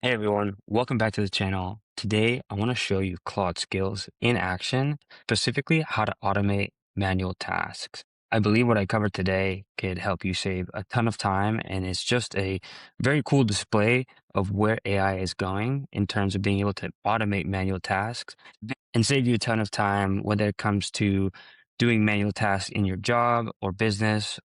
Hey everyone, welcome back to the channel. Today, I want to show you Claude Skills in action, specifically how to automate manual tasks. I believe what I covered today could help you save a ton of time, and it's just a very cool display of where AI is going in terms of being able to automate manual tasks and save you a ton of time, whether it comes to doing manual tasks in your job or business,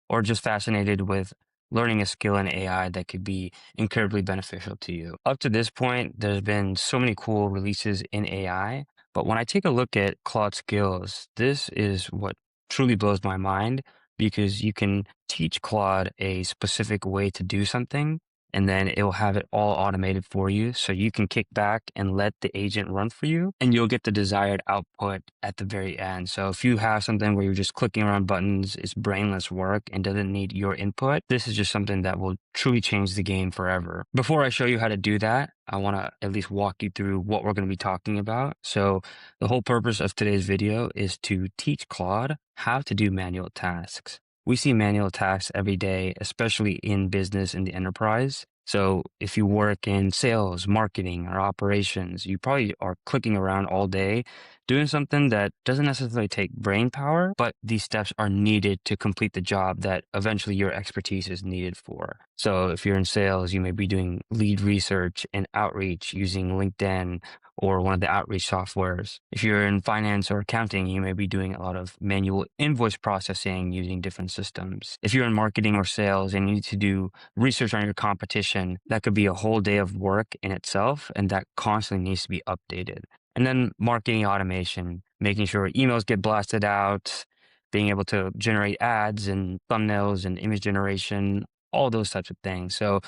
or just fascinated with learning a skill in AI that could be incredibly beneficial to you. Up to this point, there's been so many cool releases in AI, but when I take a look at Claude Skills, this is what truly blows my mind because you can teach Claude a specific way to do something, and then it will have it all automated for you. So you can kick back and let the agent run for you, and you'll get the desired output at the very end. So if you have something where you're just clicking around buttons, it's brainless work and doesn't need your input, this is just something that will truly change the game forever. Before I show you how to do that, I want to at least walk you through what we're going to be talking about. So the whole purpose of today's video is to teach Claude how to do manual tasks. We see manual tasks every day, especially in business and the enterprise. So if you work in sales, marketing, or operations, you probably are clicking around all day doing something that doesn't necessarily take brain power, but these steps are needed to complete the job that eventually your expertise is needed for. So if you're in sales, you may be doing lead research and outreach using LinkedIn or one of the outreach softwares. If you're in finance or accounting, you may be doing a lot of manual invoice processing using different systems. If you're in marketing or sales and you need to do research on your competition, that could be a whole day of work in itself, and that constantly needs to be updated. And then marketing automation, making sure emails get blasted out, being able to generate ads and thumbnails and image generation, all those types of things. So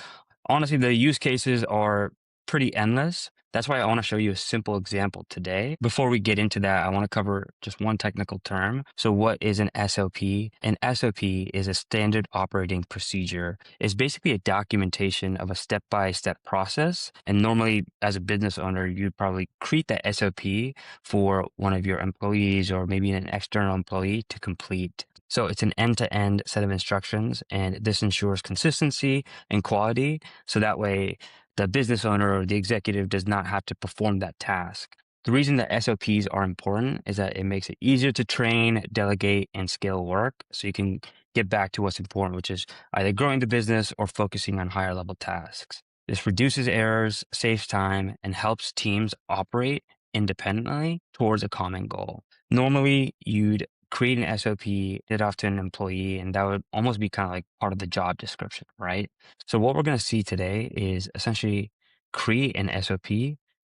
honestly, the use cases are pretty endless. That's why I want to show you a simple example today. Before we get into that, I want to cover just one technical term. So what is an SOP? An SOP is a standard operating procedure. It's basically a documentation of a step-by-step process. And normally, as a business owner, you'd probably create that SOP for one of your employees or maybe an external employee to complete. So it's an end-to-end set of instructions, and this ensures consistency and quality. So that way, the business owner or the executive does not have to perform that task. The reason that SOPs are important is that it makes it easier to train, delegate, and scale work so you can get back to what's important, which is either growing the business or focusing on higher level tasks. This reduces errors, saves time, and helps teams operate independently towards a common goal. Normally, you'd create an SOP, it off to an employee, and that would almost be kind of like part of the job description, right? So what we're going to see today is essentially create an SOP,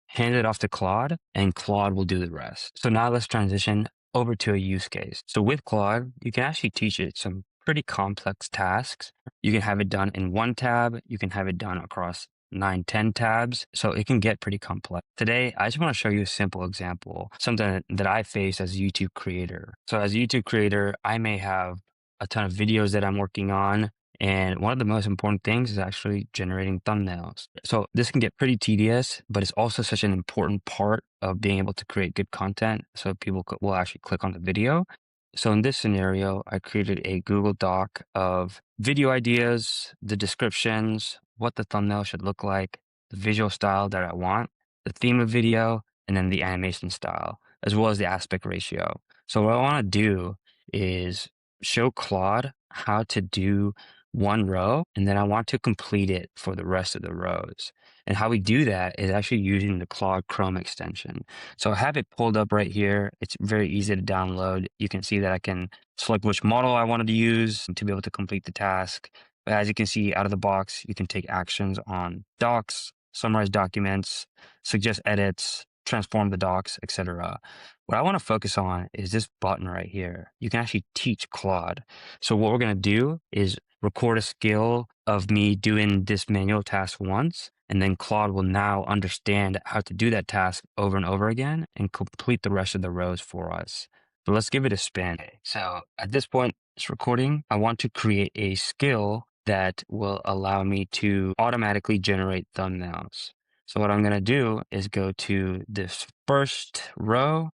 hand it off to Claude, and Claude will do the rest. So now let's transition over to a use case. So with Claude, you can actually teach it some pretty complex tasks. You can have it done in one tab. You can have it done across 9, 10 tabs. So it can get pretty complex. Today, I just want to show you a simple example, something that I face as a YouTube creator. So as a YouTube creator, I may have a ton of videos that I'm working on. And one of the most important things is actually generating thumbnails. So this can get pretty tedious, but it's also such an important part of being able to create good content. So people will actually click on the video. So in this scenario, I created a Google Doc of video ideas, the descriptions, what the thumbnail should look like, the visual style that I want, the theme of video, and then the animation style, as well as the aspect ratio. So what I want to do is show Claude how to do one row, and then I want to complete it for the rest of the rows. And how we do that is actually using the Claude Chrome extension. So I have it pulled up right here. It's very easy to download. You can see that I can select which model I wanted to use to be able to complete the task. But as you can see out of the box, you can take actions on docs, summarize documents, suggest edits, transform the docs, etc. What I want to focus on is this button right here. You can actually teach Claude. So what we're going to do is record a skill of me doing this manual task once, and then Claude will now understand how to do that task over and over again and complete the rest of the rows for us. So let's give it a spin. So at this point, it's recording. I want to create a skill that will allow me to automatically generate thumbnails. So what I'm going to do is go to this first row,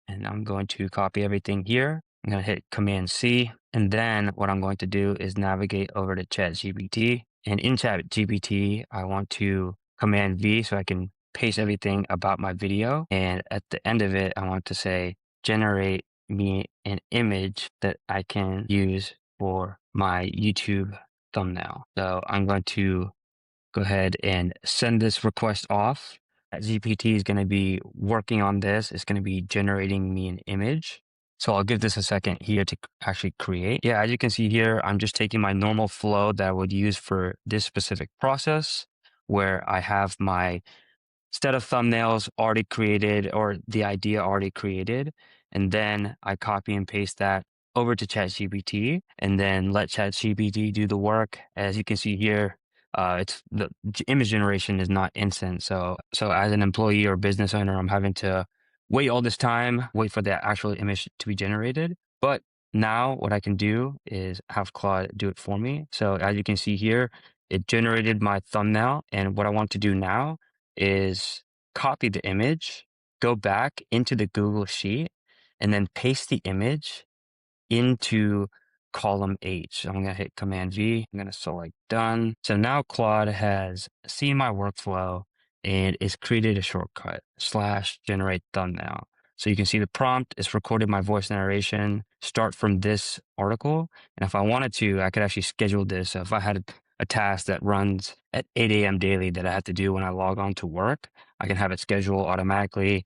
and I'm going to copy everything here. I'm going to hit Command C. And then what I'm going to do is navigate over to ChatGPT And in ChatGPT, I want to Command V so I can paste everything about my video. And at the end of it, I want to say, generate me an image that I can use for my YouTube thumbnail. So I'm going to go ahead and send this request off. GPT is going to be working on this. It's going to be generating me an image. So I'll give this a second here to actually create. Yeah, as you can see here, I'm just taking my normal flow that I would use for this specific process, where I have my set of thumbnails already created or the idea already created. And then I copy and paste that over to ChatGPT and then let ChatGPT do the work. As you can see here, it's the image generation is not instant. So as an employee or business owner, I'm having to wait all this time, wait for the actual image to be generated. But now what I can do is have Claude do it for me. So as you can see here, it generated my thumbnail. And what I want to do now is copy the image, go back into the Google Sheet, and then paste the image into column H. So I'm going to hit Command V. I'm going to select done. So now Claude has seen my workflow and it's created a shortcut /generate thumbnail. So you can see the prompt is recorded my voice narration, start from this article. And if I wanted to, I could actually schedule this. So if I had a task that runs at 8 a.m. daily that I have to do when I log on to work, I can have it schedule automatically,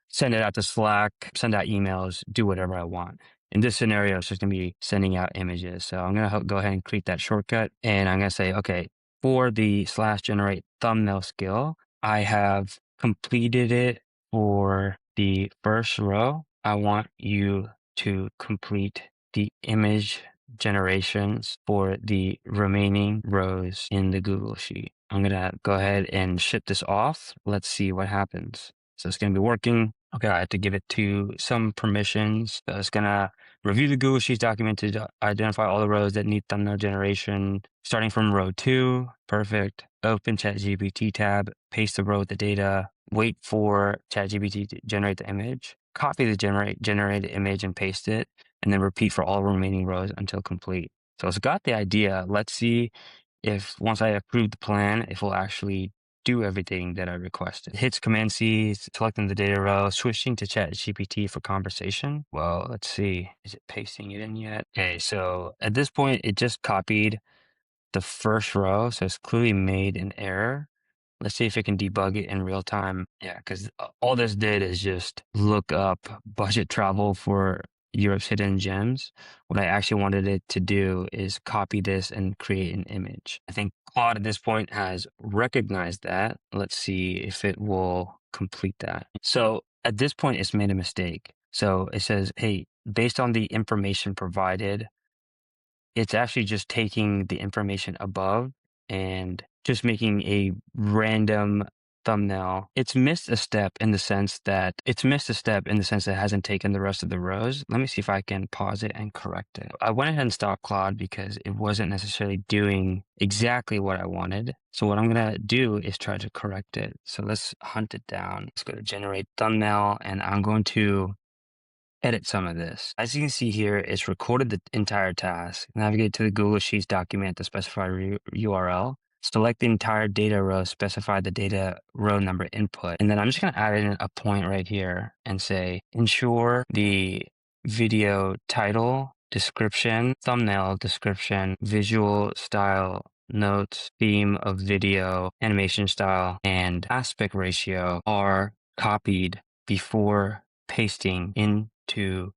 send it out to Slack, send out emails, do whatever I want. In this scenario, it's just going to be sending out images. So I'm going to go ahead and create that shortcut. And I'm going to say, okay, for the /generate thumbnail skill, I have completed it for the first row. I want you to complete the image generations for the remaining rows in the Google Sheet. I'm going to go ahead and ship this off. Let's see what happens. So it's going to be working. Okay, I have to give it to some permissions. So it's going to review the Google Sheets document to identify all the rows that need thumbnail generation. Starting from row 2, perfect. Open ChatGPT tab, paste the row with the data, wait for ChatGPT to generate the image, copy the generated image and paste it, and then repeat for all remaining rows until complete. So it's got the idea. Let's see if once I approve the plan, if we'll actually do everything that I requested. It hits Command C, selecting the data row, switching to ChatGPT for conversation. Well, let's see. Is it pasting it in yet? Okay, so at this point, it just copied the first row, so it's clearly made an error. Let's see if it can debug it in real time. Yeah, because all this did is just look up budget travel for Europe's hidden gems. What I actually wanted it to do is copy this and create an image. I think Claude at this point has recognized that. Let's see if it will complete that. So at this point, it's made a mistake. So it says, hey, based on the information provided, it's actually just taking the information above and just making a random thumbnail. It's missed a step in the sense that it hasn't taken the rest of the rows. Let me see if I can pause it and correct it. I went ahead and stopped Claude because it wasn't necessarily doing exactly what I wanted. So what I'm going to do is try to correct it. So let's hunt it down. Let's go to generate thumbnail and I'm going to edit some of this. As you can see here, it's recorded the entire task. Navigate to the Google Sheets document to specify URL. Select the entire data row, specify the data row number input. And then I'm just going to add in a point right here and say, ensure the video title, description, thumbnail description, visual style, notes, theme of video, animation style, and aspect ratio are copied before pasting into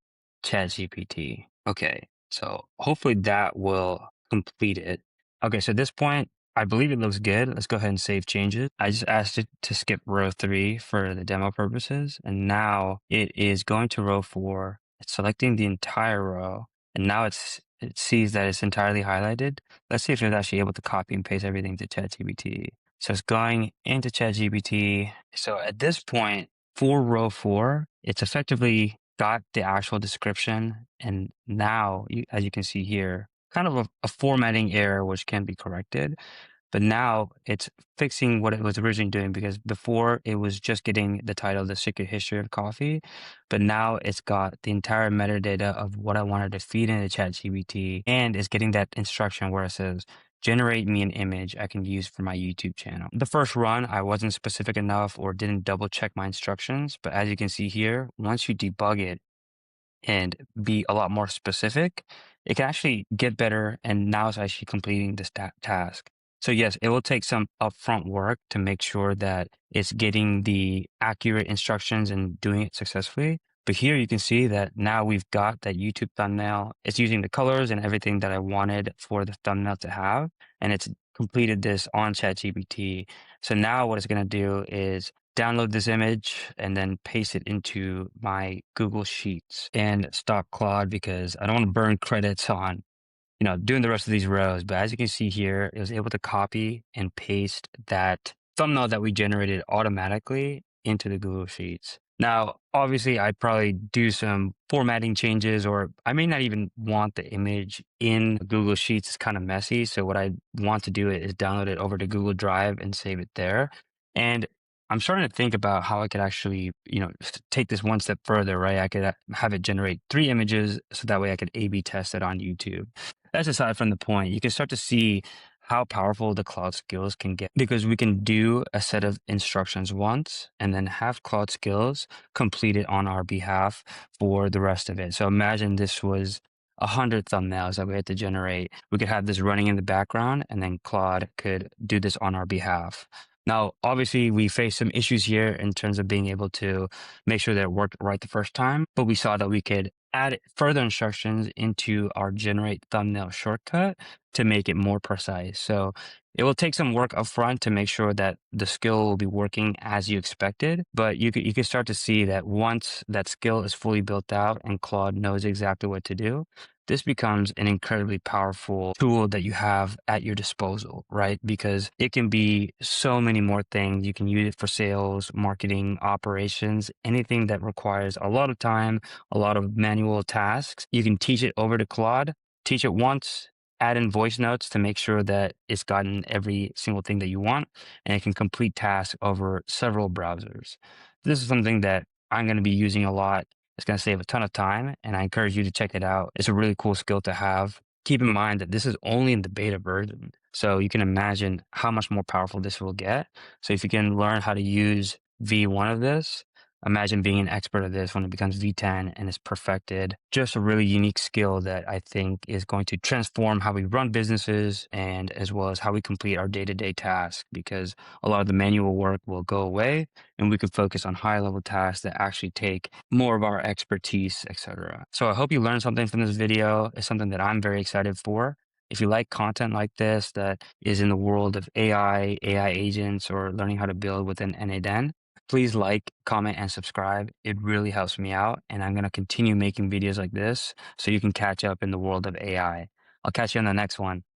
ChatGPT. Okay, so hopefully that will complete it. Okay, so at this point, I believe it looks good. Let's go ahead and save changes. I just asked it to skip row 3 for the demo purposes, and now it is going to row 4. It's selecting the entire row, and now it sees that it's entirely highlighted. Let's see if it's actually able to copy and paste everything to ChatGPT. So it's going into ChatGPT. So at this point, for row 4, it's effectively got the actual description. And now, as you can see here, kind of a formatting error, which can be corrected. But now it's fixing what it was originally doing because before it was just getting the title, The Secret History of Coffee. But now it's got the entire metadata of what I wanted to feed into ChatGPT and it's getting that instruction where it says, generate me an image I can use for my YouTube channel. The first run, I wasn't specific enough or didn't double check my instructions, but as you can see here, once you debug it, and be a lot more specific, it can actually get better. And now it's actually completing this task. So yes, it will take some upfront work to make sure that it's getting the accurate instructions and doing it successfully. But here you can see that now we've got that YouTube thumbnail. It's using the colors and everything that I wanted for the thumbnail to have. And it's completed this on ChatGPT. So now what it's going to do is download this image and then paste it into my Google Sheets and stop Claude because I don't want to burn credits on, doing the rest of these rows. But as you can see here, it was able to copy and paste that thumbnail that we generated automatically into the Google Sheets. Now, obviously, I'd probably do some formatting changes, or I may not even want the image in Google Sheets. It's kind of messy. So what I want to do is download it over to Google Drive and save it there. And I'm starting to think about how I could actually, take this one step further, right? I could have it generate 3 images so that way I could A/B test it on YouTube. That's aside from the point. You can start to see how powerful the Claude Skills can get because we can do a set of instructions once and then have Claude Skills complete it on our behalf for the rest of it. So imagine this was 100 thumbnails that we had to generate. We could have this running in the background and then Claude could do this on our behalf. Now, obviously, we faced some issues here in terms of being able to make sure that it worked right the first time, but we saw that we could add further instructions into our generate thumbnail shortcut to make it more precise. So it will take some work upfront to make sure that the skill will be working as you expected, but you could start to see that once that skill is fully built out and Claude knows exactly what to do, this becomes an incredibly powerful tool that you have at your disposal, right? Because it can be so many more things. You can use it for sales, marketing, operations, anything that requires a lot of time, a lot of manual tasks. You can teach it over to Claude, teach it once, add in voice notes to make sure that it's gotten every single thing that you want, and it can complete tasks over several browsers. This is something that I'm going to be using a lot. It's going to save a ton of time, and I encourage you to check it out. It's a really cool skill to have. Keep in mind that this is only in the beta version, so you can imagine how much more powerful this will get. So if you can learn how to use V1 of this, imagine being an expert at this when it becomes V10 and it's perfected. Just a really unique skill that I think is going to transform how we run businesses and as well as how we complete our day-to-day tasks because a lot of the manual work will go away and we could focus on higher level tasks that actually take more of our expertise, etc. So I hope you learned something from this video. It's something that I'm very excited for. If you like content like this that is in the world of AI agents, or learning how to build with an NADN, please like, comment, and subscribe. It really helps me out, and I'm going to continue making videos like this so you can catch up in the world of AI. I'll catch you on the next one.